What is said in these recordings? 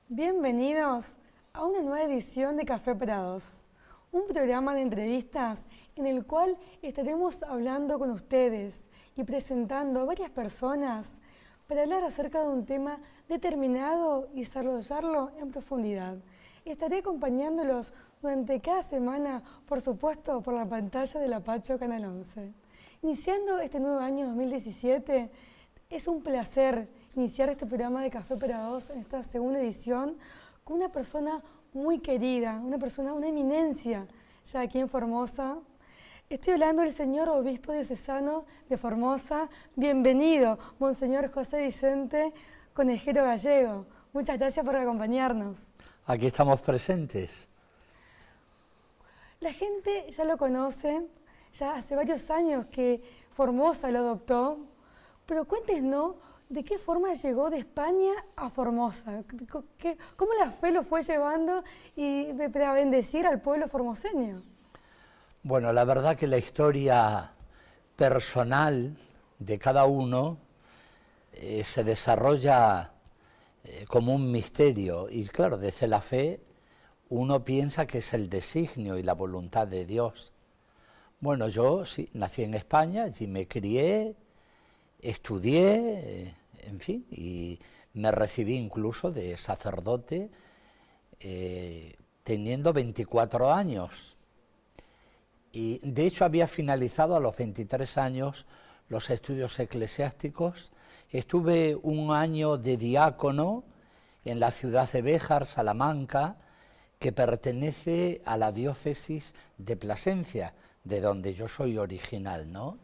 Bienvenidos a una nueva edición de Café para Dos, un programa de entrevistas en el cual estaremos hablando con ustedes y presentando a varias personas para hablar acerca de un tema determinado y desarrollarlo en profundidad. Estaré acompañándolos durante cada semana, por supuesto, por la pantalla de la Pacho Canal 11. Iniciando este nuevo año 2017, es un placer iniciar este programa de Café para Dos en esta segunda edición con una persona muy querida, una eminencia ya aquí en Formosa. Estoy hablando del señor obispo diocesano de Formosa. Bienvenido, Monseñor José Vicente Conejero Gallego. Muchas gracias por acompañarnos. Aquí estamos presentes. La gente ya lo conoce, ya hace varios años que Formosa lo adoptó, pero cuéntenos de qué forma llegó de España a Formosa, cómo la fe lo fue llevando y para bendecir al pueblo formoseño. Bueno, la verdad que la historia personal de cada uno se desarrolla como un misterio y claro, desde la fe uno piensa que es el designio y la voluntad de Dios. Bueno, yo sí, nací en España, allí me crié, estudié, en fin, y me recibí incluso de sacerdote teniendo 24 años. Y de hecho había finalizado a los 23 años los estudios eclesiásticos. Estuve un año de diácono en la ciudad de Béjar, Salamanca, que pertenece a la diócesis de Plasencia, de donde yo soy original, ¿no?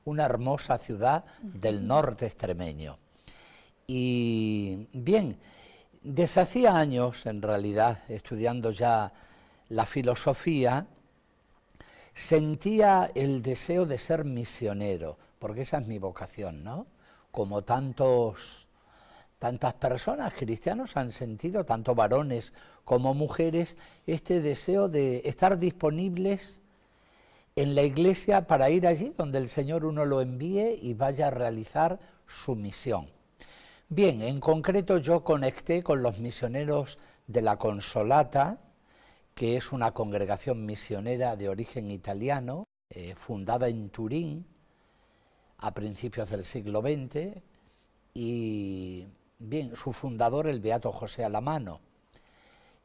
Una hermosa ciudad del norte extremeño. Y bien, desde hacía años, en realidad, estudiando ya la filosofía, sentía el deseo de ser misionero, porque esa es mi vocación, ¿no? Como tantas personas cristianos han sentido, tanto varones como mujeres, este deseo de estar disponibles en la iglesia para ir allí donde el Señor uno lo envíe y vaya a realizar su misión. Bien, en concreto yo conecté con los misioneros de la Consolata, que es una congregación misionera de origen italiano, fundada en Turín a principios del siglo XX, y bien, su fundador, el beato José Alamano.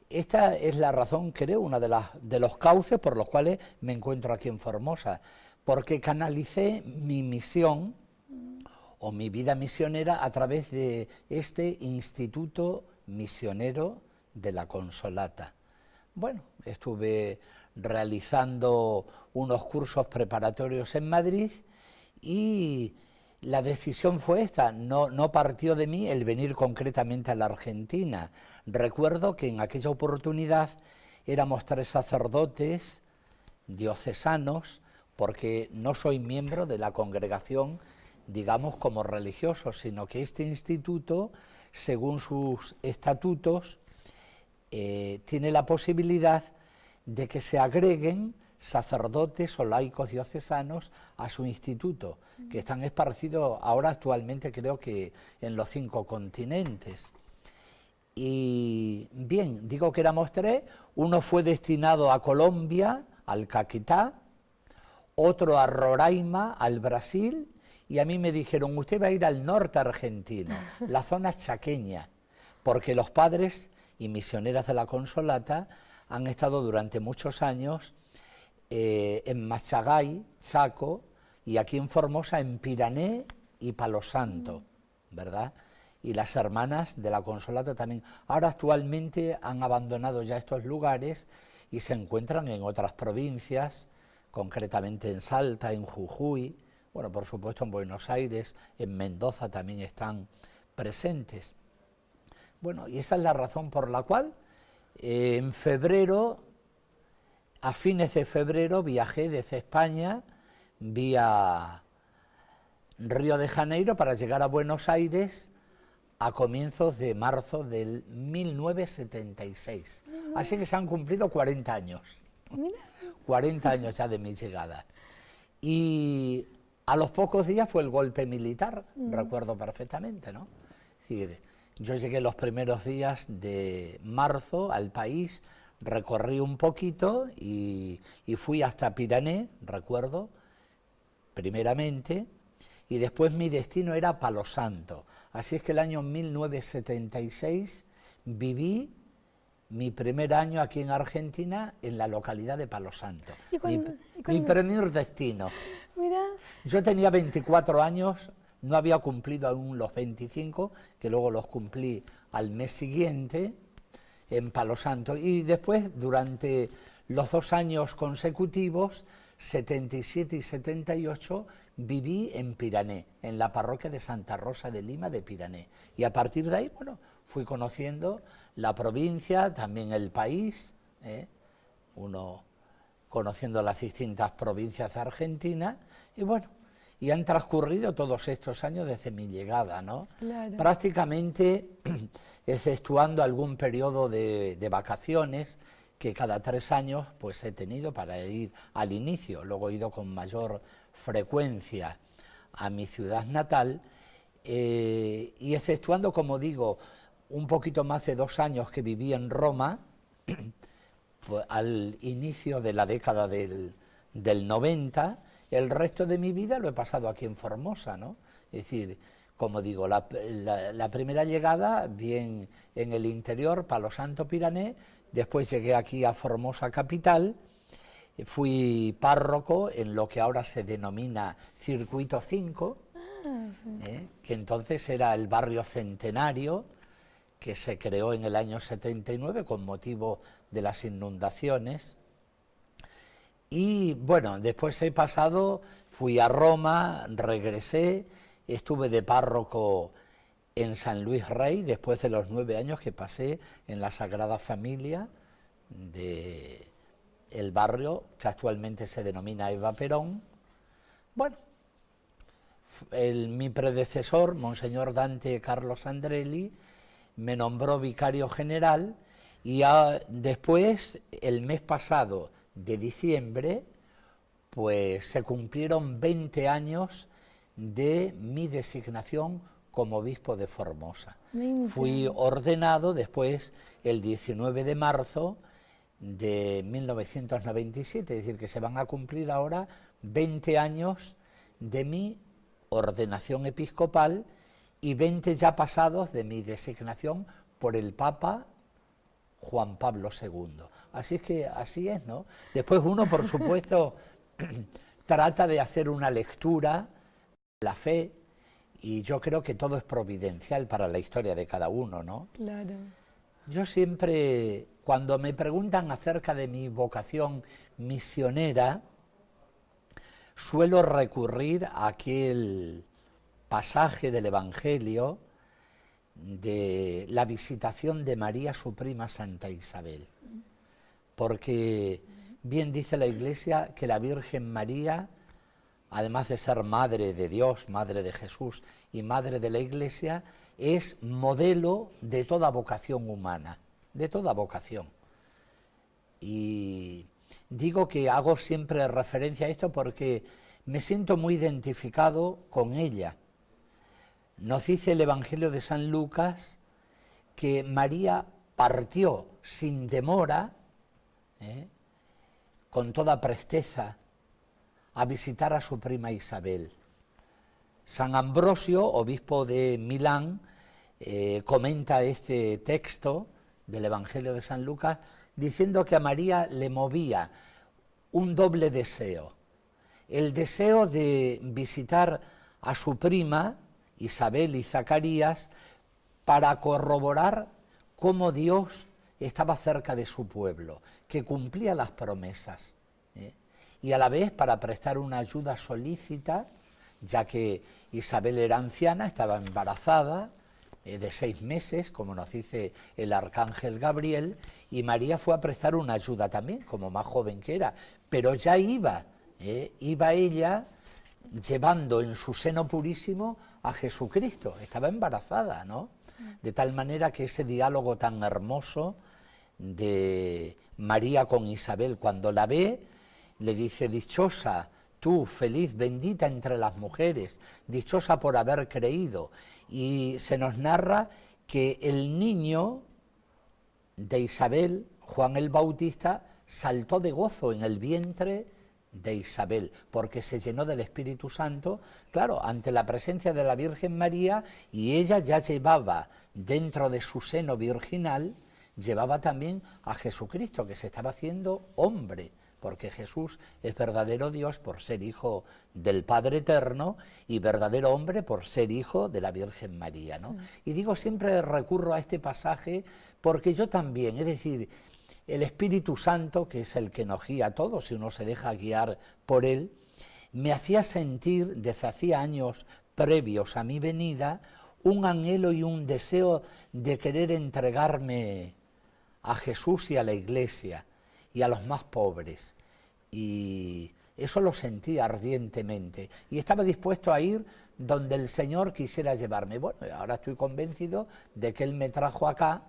Esta es la razón, creo, una de los cauces por los cuales me encuentro aquí en Formosa, porque canalicé mi misión o mi vida misionera a través de este Instituto Misionero de la Consolata. Bueno, estuve realizando unos cursos preparatorios en Madrid y la decisión fue esta, no partió de mí el venir concretamente a la Argentina. Recuerdo que en aquella oportunidad éramos 3 sacerdotes diocesanos, porque no soy miembro de la congregación, digamos, como religioso, sino que este instituto, según sus estatutos, tiene la posibilidad de que se agreguen sacerdotes o laicos diocesanos a su instituto, que están esparcidos ahora actualmente creo que en los 5 continentes. Y bien, digo que éramos 3, uno fue destinado a Colombia, al Caquetá, otro a Roraima, al Brasil, y a mí me dijeron, usted va a ir al norte argentino, la zona chaqueña, porque los padres y misioneras de la Consolata han estado durante muchos años en Machagay, Chaco, y aquí en Formosa, en Pirané y Palo Santo, ¿verdad? Y las hermanas de la Consolata también. Ahora actualmente han abandonado ya estos lugares y se encuentran en otras provincias, concretamente en Salta, en Jujuy, bueno, por supuesto en Buenos Aires, en Mendoza también están presentes. Bueno, y esa es la razón por la cual en febrero, a fines de febrero, viajé desde España vía Río de Janeiro para llegar a Buenos Aires a comienzos de marzo del 1976. Así que se han cumplido 40 años. 40 años ya de mi llegada. Y a los pocos días fue el golpe militar, recuerdo perfectamente, ¿no? Es decir, Yo llegué los primeros días de marzo al país, recorrí un poquito y fui hasta Pirané, recuerdo, primeramente, y después mi destino era Palo Santo. Así es que el año 1976 viví mi primer año aquí en Argentina en la localidad de Palo Santo. Mi primer destino. Mira. Yo tenía 24 años, no había cumplido aún los 25, que luego los cumplí al mes siguiente en Palo Santo. Y después, durante los 2 años consecutivos, 77 y 78, viví en Pirané, en la parroquia de Santa Rosa de Lima de Pirané. Y a partir de ahí, bueno, fui conociendo la provincia, también el país, uno conociendo las distintas provincias de Argentina, y bueno, y han transcurrido todos estos años desde mi llegada, ¿no? Claro. Prácticamente, exceptuando algún periodo de vacaciones, que cada 3 años pues he tenido para ir al inicio, luego he ido con mayor frecuencia a mi ciudad natal, y exceptuando, como digo, un poquito más de 2 años que viví en Roma, pues, al inicio de la década del 90, el resto de mi vida lo he pasado aquí en Formosa, ¿no? Es decir, como digo, la primera llegada, bien en el interior, Palo Santo, Pirané, después llegué aquí a Formosa capital, fui párroco en lo que ahora se denomina Circuito 5, que entonces era el barrio Centenario, que se creó en el año 79 con motivo de las inundaciones. Y bueno, después he pasado, fui a Roma, regresé, estuve de párroco en San Luis Rey, después de los 9 años que pasé en la Sagrada Familia del barrio, que actualmente se denomina Eva Perón. Bueno, mi predecesor, Monseñor Dante Carlos Andrelli, me nombró vicario general y después, el mes pasado de diciembre, pues se cumplieron 20 años de mi designación como obispo de Formosa. Fui ordenado después el 19 de marzo de 1997, es decir, que se van a cumplir ahora 20 años de mi ordenación episcopal y 20 ya pasados de mi designación por el Papa Juan Pablo II. Así es que así es, ¿no? Después uno, por supuesto, trata de hacer una lectura de la fe, y yo creo que todo es providencial para la historia de cada uno, ¿no? Claro. Yo siempre, cuando me preguntan acerca de mi vocación misionera, suelo recurrir a aquel pasaje del Evangelio de la visitación de María, su prima Santa Isabel. Porque bien dice la Iglesia que la Virgen María, además de ser madre de Dios, madre de Jesús y madre de la Iglesia, es modelo de toda vocación humana, de toda vocación. Y digo que hago siempre referencia a esto porque me siento muy identificado con ella. Nos dice el Evangelio de San Lucas que María partió sin demora, con toda presteza, a visitar a su prima Isabel. San Ambrosio, obispo de Milán, comenta este texto del Evangelio de San Lucas diciendo que a María le movía un doble deseo. El deseo de visitar a su prima Isabel y Zacarías para corroborar cómo Dios estaba cerca de su pueblo, que cumplía las promesas, y a la vez para prestar una ayuda solícita, ya que Isabel era anciana, estaba embarazada de 6 meses, como nos dice el arcángel Gabriel, y María fue a prestar una ayuda también, como más joven que era, pero ya iba ella llevando en su seno purísimo a Jesucristo, estaba embarazada, ¿no? Sí. De tal manera que ese diálogo tan hermoso de María con Isabel, cuando la ve, le dice: dichosa tú, feliz, bendita entre las mujeres, dichosa por haber creído, y se nos narra que el niño de Isabel, Juan el Bautista, saltó de gozo en el vientre de Isabel, porque se llenó del Espíritu Santo, claro, ante la presencia de la Virgen María, y ella ya llevaba dentro de su seno virginal, llevaba también a Jesucristo, que se estaba haciendo hombre, porque Jesús es verdadero Dios por ser hijo del Padre Eterno y verdadero hombre por ser hijo de la Virgen María, ¿no? Sí. Y digo, siempre recurro a este pasaje porque yo también, es decir, el Espíritu Santo, que es el que nos guía a todos, si uno se deja guiar por él, me hacía sentir desde hacía años previos a mi venida un anhelo y un deseo de querer entregarme a Jesús y a la Iglesia y a los más pobres, y eso lo sentí ardientemente, y estaba dispuesto a ir donde el Señor quisiera llevarme. Bueno, ahora estoy convencido de que Él me trajo acá,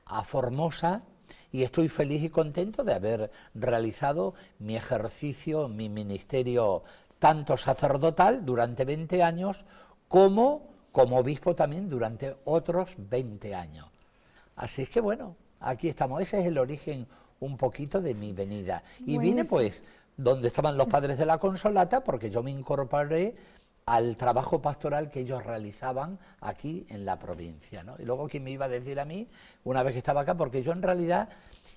a Formosa, y estoy feliz y contento de haber realizado mi ejercicio, mi ministerio, tanto sacerdotal durante 20 años, como obispo también durante otros 20 años. Así es que bueno, aquí estamos, ese es el origen un poquito de mi venida. Y vine pues donde estaban los padres de la Consolata, porque yo me incorporé al trabajo pastoral que ellos realizaban aquí en la provincia, ¿no? Y luego, ¿quién me iba a decir a mí, una vez que estaba acá? Porque yo en realidad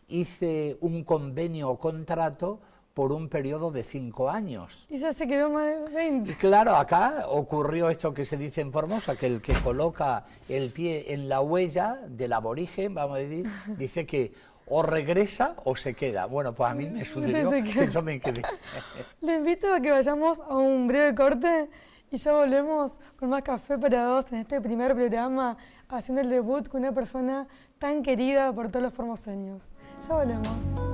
hice un convenio o contrato por un periodo de 5 años. Y ya se quedó más de 20. Y claro, acá ocurrió esto que se dice en Formosa, que el que coloca el pie en la huella del aborigen, vamos a decir, dice que o regresa o se queda. Bueno, pues a mí me sucedió que yo me quedé. Le invito a que vayamos a un breve corte y ya volvemos con más Café para Dos en este primer programa, haciendo el debut con una persona tan querida por todos los formoseños. Ya volvemos.